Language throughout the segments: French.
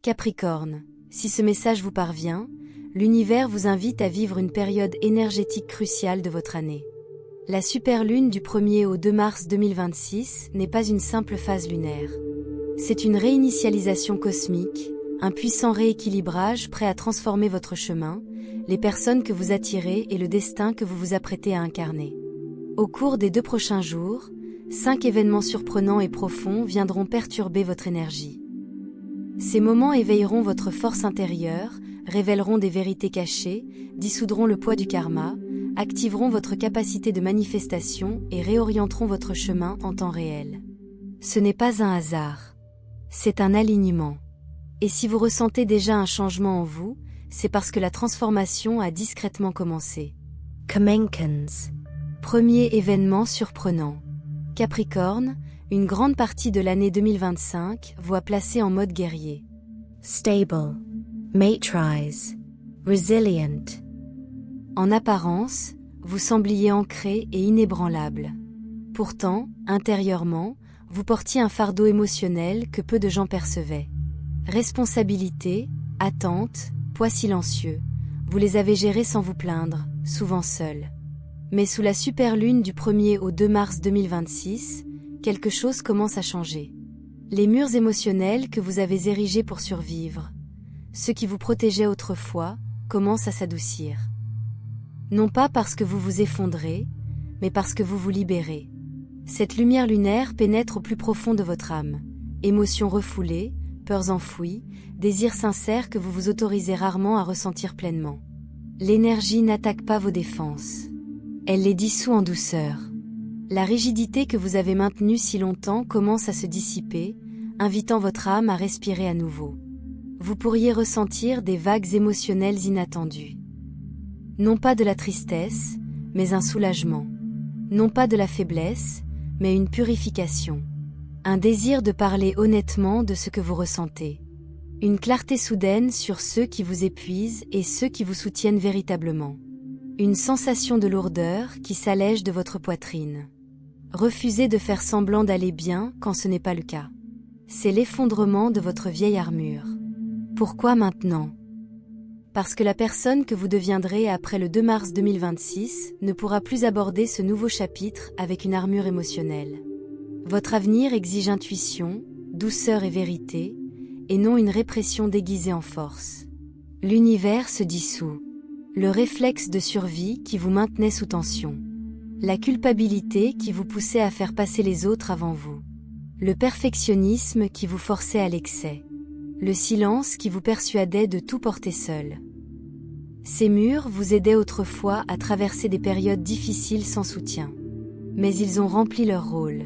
Capricorne, si ce message vous parvient, l'univers vous invite à vivre une période énergétique cruciale de votre année. La superlune du 1er au 2 mars 2026 n'est pas une simple phase lunaire. C'est une réinitialisation cosmique, un puissant rééquilibrage prêt à transformer votre chemin, les personnes que vous attirez et le destin que vous vous apprêtez à incarner. Au cours des 2 prochains jours, 5 événements surprenants et profonds viendront perturber votre énergie. Ces moments éveilleront votre force intérieure, révéleront des vérités cachées, dissoudront le poids du karma, activeront votre capacité de manifestation et réorienteront votre chemin en temps réel. Ce n'est pas un hasard. C'est un alignement. Et si vous ressentez déjà un changement en vous, c'est parce que la transformation a discrètement commencé. Kamenkans. Premier événement surprenant. Capricorne, une grande partie de l'année 2025 voit placé en mode guerrier. Stable, matrize, resilient. En apparence, vous sembliez ancré et inébranlable. Pourtant, intérieurement, vous portiez un fardeau émotionnel que peu de gens percevaient. Responsabilité, attente, poids silencieux, vous les avez gérés sans vous plaindre, souvent seul. Mais sous la superlune du 1er au 2 mars 2026, quelque chose commence à changer. Les murs émotionnels que vous avez érigés pour survivre, ceux qui vous protégeaient autrefois, commencent à s'adoucir. Non pas parce que vous vous effondrez, mais parce que vous vous libérez. Cette lumière lunaire pénètre au plus profond de votre âme. Émotions refoulées, peurs enfouies, désirs sincères que vous vous autorisez rarement à ressentir pleinement. L'énergie n'attaque pas vos défenses. Elle les dissout en douceur. La rigidité que vous avez maintenue si longtemps commence à se dissiper, invitant votre âme à respirer à nouveau. Vous pourriez ressentir des vagues émotionnelles inattendues. Non pas de la tristesse, mais un soulagement. Non pas de la faiblesse, mais une purification. Un désir de parler honnêtement de ce que vous ressentez. Une clarté soudaine sur ceux qui vous épuisent et ceux qui vous soutiennent véritablement. Une sensation de lourdeur qui s'allège de votre poitrine. Refusez de faire semblant d'aller bien quand ce n'est pas le cas. C'est l'effondrement de votre vieille armure. Pourquoi maintenant ? Parce que la personne que vous deviendrez après le 2 mars 2026 ne pourra plus aborder ce nouveau chapitre avec une armure émotionnelle. Votre avenir exige intuition, douceur et vérité, et non une répression déguisée en force. L'univers se dissout. Le réflexe de survie qui vous maintenait sous tension. La culpabilité qui vous poussait à faire passer les autres avant vous. Le perfectionnisme qui vous forçait à l'excès. Le silence qui vous persuadait de tout porter seul. Ces murs vous aidaient autrefois à traverser des périodes difficiles sans soutien. Mais ils ont rempli leur rôle.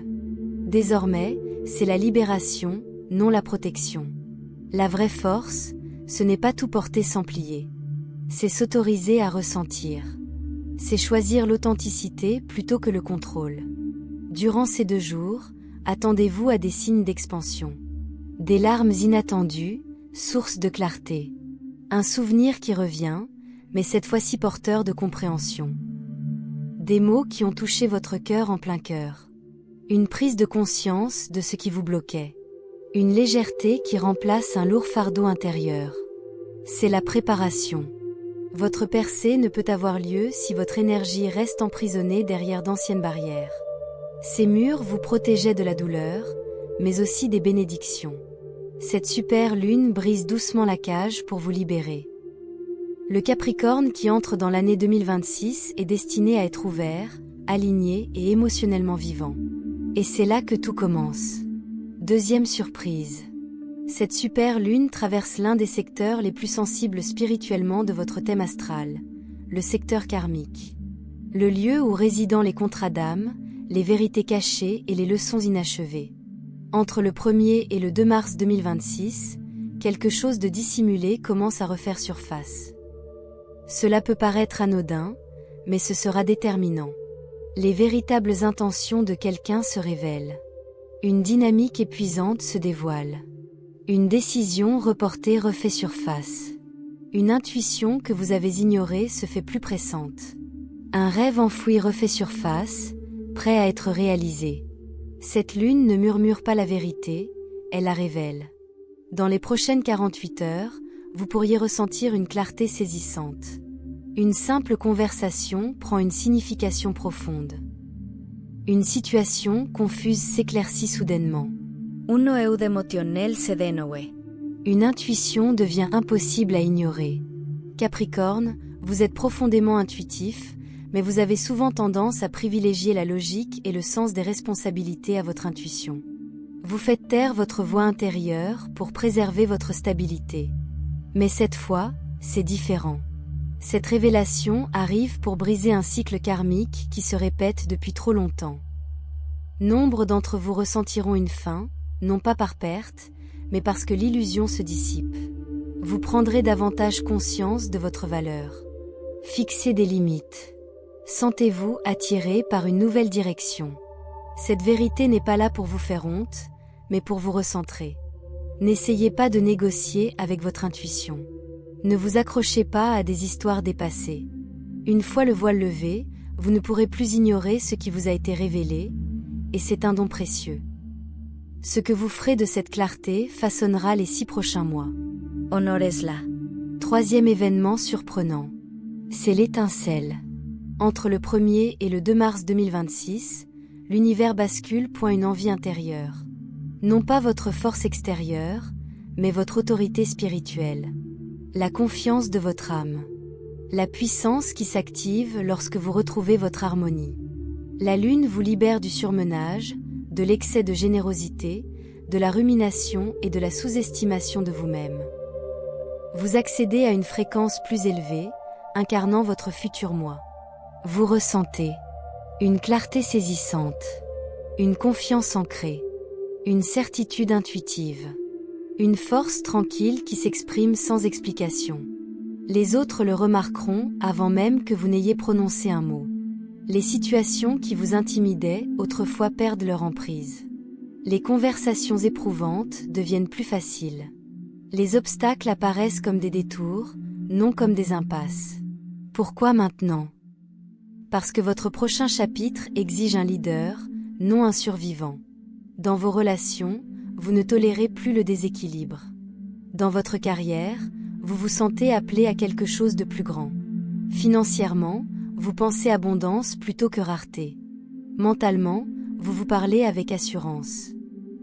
Désormais, c'est la libération, non la protection. La vraie force, ce n'est pas tout porter sans plier. C'est s'autoriser à ressentir. C'est choisir l'authenticité plutôt que le contrôle. Durant ces 2 jours, attendez-vous à des signes d'expansion. Des larmes inattendues, source de clarté. Un souvenir qui revient, mais cette fois-ci porteur de compréhension. Des mots qui ont touché votre cœur en plein cœur. Une prise de conscience de ce qui vous bloquait. Une légèreté qui remplace un lourd fardeau intérieur. C'est la préparation. Votre percée ne peut avoir lieu si votre énergie reste emprisonnée derrière d'anciennes barrières. Ces murs vous protégeaient de la douleur, mais aussi des bénédictions. Cette super lune brise doucement la cage pour vous libérer. Le Capricorne qui entre dans l'année 2026 est destiné à être ouvert, aligné et émotionnellement vivant. Et c'est là que tout commence. Deuxième surprise. Cette super lune traverse l'un des secteurs les plus sensibles spirituellement de votre thème astral, le secteur karmique. Le lieu où résident les contrats d'âme, les vérités cachées et les leçons inachevées. Entre le 1er et le 2 mars 2026, quelque chose de dissimulé commence à refaire surface. Cela peut paraître anodin, mais ce sera déterminant. Les véritables intentions de quelqu'un se révèlent. Une dynamique épuisante se dévoile. Une décision reportée refait surface. Une intuition que vous avez ignorée se fait plus pressante. Un rêve enfoui refait surface, prêt à être réalisé. Cette lune ne murmure pas la vérité, elle la révèle. Dans les prochaines 48 heures, vous pourriez ressentir une clarté saisissante. Une simple conversation prend une signification profonde. Une situation confuse s'éclaircit soudainement. Un noeu d'émotionnel se dénoue. Une intuition devient impossible à ignorer. Capricorne, vous êtes profondément intuitif, mais vous avez souvent tendance à privilégier la logique et le sens des responsabilités à votre intuition. Vous faites taire votre voix intérieure pour préserver votre stabilité. Mais cette fois, c'est différent. Cette révélation arrive pour briser un cycle karmique qui se répète depuis trop longtemps. Nombre d'entre vous ressentiront une fin, non pas par perte, mais parce que l'illusion se dissipe. Vous prendrez davantage conscience de votre valeur. Fixez des limites. Sentez-vous attiré par une nouvelle direction. Cette vérité n'est pas là pour vous faire honte, mais pour vous recentrer. N'essayez pas de négocier avec votre intuition. Ne vous accrochez pas à des histoires dépassées. Une fois le voile levé, vous ne pourrez plus ignorer ce qui vous a été révélé, et c'est un don précieux. Ce que vous ferez de cette clarté façonnera les 6 prochains mois. Honoresla. Troisième événement surprenant. C'est l'étincelle. Entre le 1er et le 2 mars 2026, l'univers bascule point une envie intérieure. Non pas votre force extérieure, mais votre autorité spirituelle. La confiance de votre âme. La puissance qui s'active lorsque vous retrouvez votre harmonie. La lune vous libère du surmenage, de l'excès de générosité, de la rumination et de la sous-estimation de vous-même. Vous accédez à une fréquence plus élevée, incarnant votre futur moi. Vous ressentez une clarté saisissante, une confiance ancrée, une certitude intuitive, une force tranquille qui s'exprime sans explication. Les autres le remarqueront avant même que vous n'ayez prononcé un mot. Les situations qui vous intimidaient autrefois perdent leur emprise. Les conversations éprouvantes deviennent plus faciles. Les obstacles apparaissent comme des détours, non comme des impasses. Pourquoi maintenant? Parce que votre prochain chapitre exige un leader, non un survivant. Dans vos relations, vous ne tolérez plus le déséquilibre. Dans votre carrière, vous vous sentez appelé à quelque chose de plus grand. Financièrement, vous pensez abondance plutôt que rareté. Mentalement, vous vous parlez avec assurance.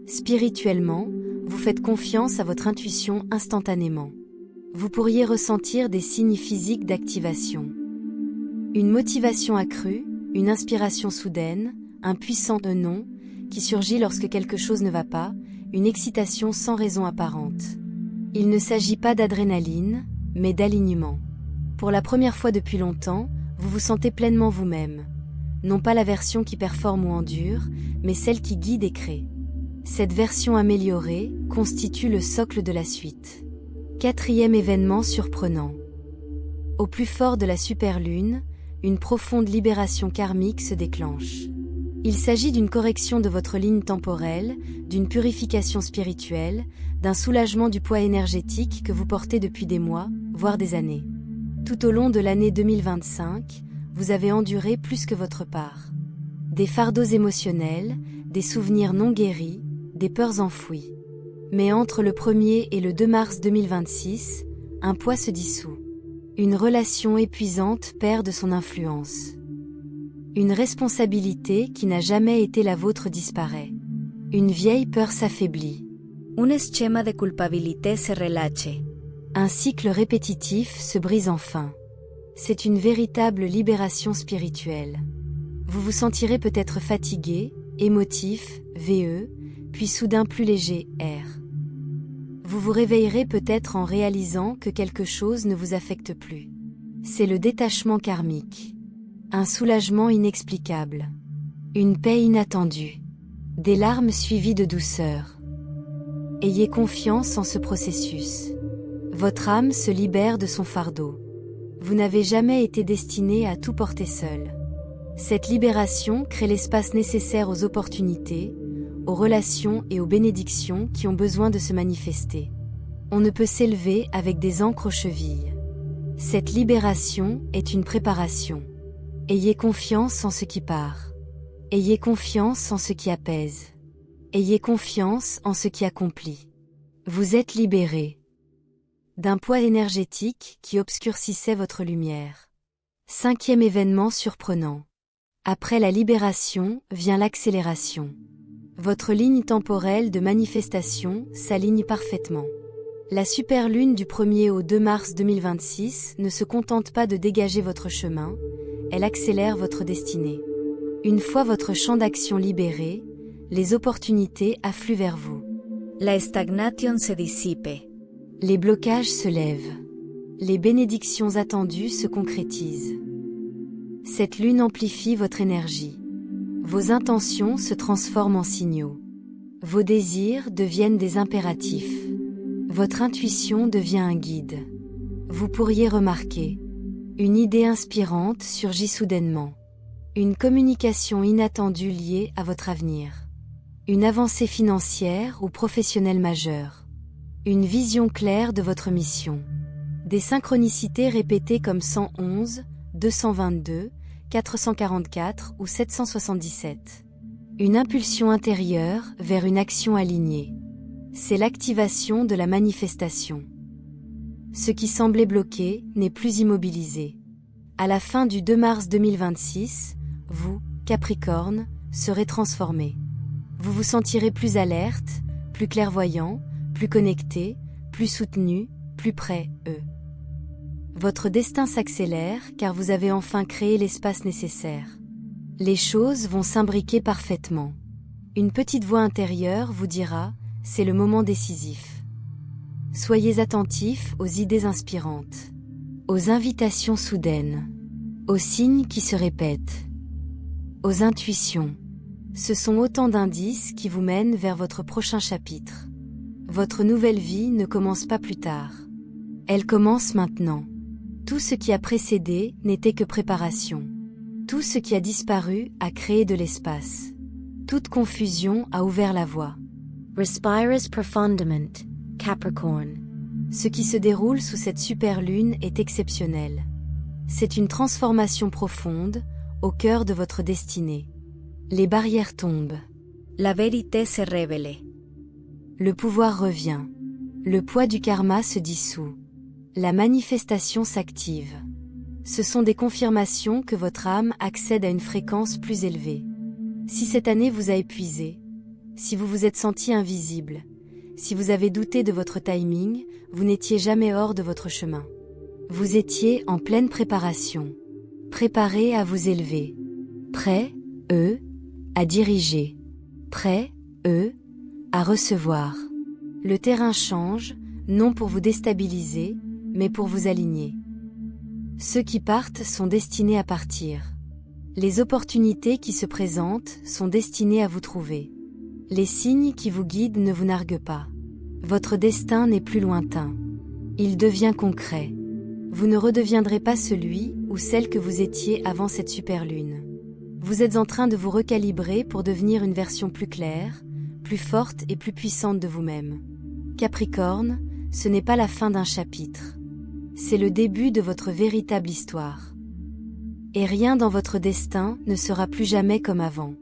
Spirituellement, vous faites confiance à votre intuition instantanément. Vous pourriez ressentir des signes physiques d'activation. Une motivation accrue, une inspiration soudaine, un puissant non qui surgit lorsque quelque chose ne va pas, une excitation sans raison apparente. Il ne s'agit pas d'adrénaline, mais d'alignement. Pour la première fois depuis longtemps, vous vous sentez pleinement vous-même. Non pas la version qui performe ou endure, mais celle qui guide et crée. Cette version améliorée constitue le socle de la suite. Quatrième événement surprenant. Au plus fort de la superlune, une profonde libération karmique se déclenche. Il s'agit d'une correction de votre ligne temporelle, d'une purification spirituelle, d'un soulagement du poids énergétique que vous portez depuis des mois, voire des années. Tout au long de l'année 2025, vous avez enduré plus que votre part. Des fardeaux émotionnels, des souvenirs non guéris, des peurs enfouies. Mais entre le 1er et le 2 mars 2026, un poids se dissout. Une relation épuisante perd de son influence. Une responsabilité qui n'a jamais été la vôtre disparaît. Une vieille peur s'affaiblit. Un esquema de culpabilité se relâche. Un cycle répétitif se brise enfin. C'est une véritable libération spirituelle. Vous vous sentirez peut-être fatigué, émotif, veineux, puis soudain plus léger, air. Vous vous réveillerez peut-être en réalisant que quelque chose ne vous affecte plus. C'est le détachement karmique. Un soulagement inexplicable. Une paix inattendue. Des larmes suivies de douceur. Ayez confiance en ce processus. Votre âme se libère de son fardeau. Vous n'avez jamais été destiné à tout porter seul. Cette libération crée l'espace nécessaire aux opportunités, aux relations et aux bénédictions qui ont besoin de se manifester. On ne peut s'élever avec des ancres aux chevilles. Cette libération est une préparation. Ayez confiance en ce qui part. Ayez confiance en ce qui apaise. Ayez confiance en ce qui accomplit. Vous êtes libéré d'un poids énergétique qui obscurcissait votre lumière. 5e événement surprenant. Après la libération vient l'accélération. Votre ligne temporelle de manifestation s'aligne parfaitement. La superlune du 1er au 2 mars 2026 ne se contente pas de dégager votre chemin, elle accélère votre destinée. Une fois votre champ d'action libéré, les opportunités affluent vers vous. La estagnación se disipe. Les blocages se lèvent. Les bénédictions attendues se concrétisent. Cette lune amplifie votre énergie. Vos intentions se transforment en signaux. Vos désirs deviennent des impératifs. Votre intuition devient un guide. Vous pourriez remarquer. Une idée inspirante surgit soudainement. Une communication inattendue liée à votre avenir. Une avancée financière ou professionnelle majeure. Une vision claire de votre mission. Des synchronicités répétées comme 111, 222, 444 ou 777. Une impulsion intérieure vers une action alignée. C'est l'activation de la manifestation. Ce qui semblait bloqué n'est plus immobilisé. À la fin du 2 mars 2026, vous, Capricorne, serez transformé. Vous vous sentirez plus alerte, plus clairvoyant, plus connecté, plus soutenu, plus près, Votre destin s'accélère car vous avez enfin créé l'espace nécessaire. Les choses vont s'imbriquer parfaitement. Une petite voix intérieure vous dira « c'est le moment décisif ». Soyez attentifs aux idées inspirantes, aux invitations soudaines, aux signes qui se répètent, aux intuitions. Ce sont autant d'indices qui vous mènent vers votre prochain chapitre. Votre nouvelle vie ne commence pas plus tard. Elle commence maintenant. Tout ce qui a précédé n'était que préparation. Tout ce qui a disparu a créé de l'espace. Toute confusion a ouvert la voie. Respires profundament, Capricorn. Ce qui se déroule sous cette superlune est exceptionnel. C'est une transformation profonde, au cœur de votre destinée. Les barrières tombent. La vérité se révèle. Le pouvoir revient. Le poids du karma se dissout. La manifestation s'active. Ce sont des confirmations que votre âme accède à une fréquence plus élevée. Si cette année vous a épuisé, si vous vous êtes senti invisible, si vous avez douté de votre timing, vous n'étiez jamais hors de votre chemin. Vous étiez en pleine préparation. Préparé à vous élever. Prêt, à diriger. Prêt, à recevoir. Le terrain change, non pour vous déstabiliser, mais pour vous aligner. Ceux qui partent sont destinés à partir. Les opportunités qui se présentent sont destinées à vous trouver. Les signes qui vous guident ne vous narguent pas. Votre destin n'est plus lointain. Il devient concret. Vous ne redeviendrez pas celui ou celle que vous étiez avant cette superlune. Vous êtes en train de vous recalibrer pour devenir une version plus claire, plus forte et plus puissante de vous-même. Capricorne, ce n'est pas la fin d'un chapitre. C'est le début de votre véritable histoire. Et rien dans votre destin ne sera plus jamais comme avant.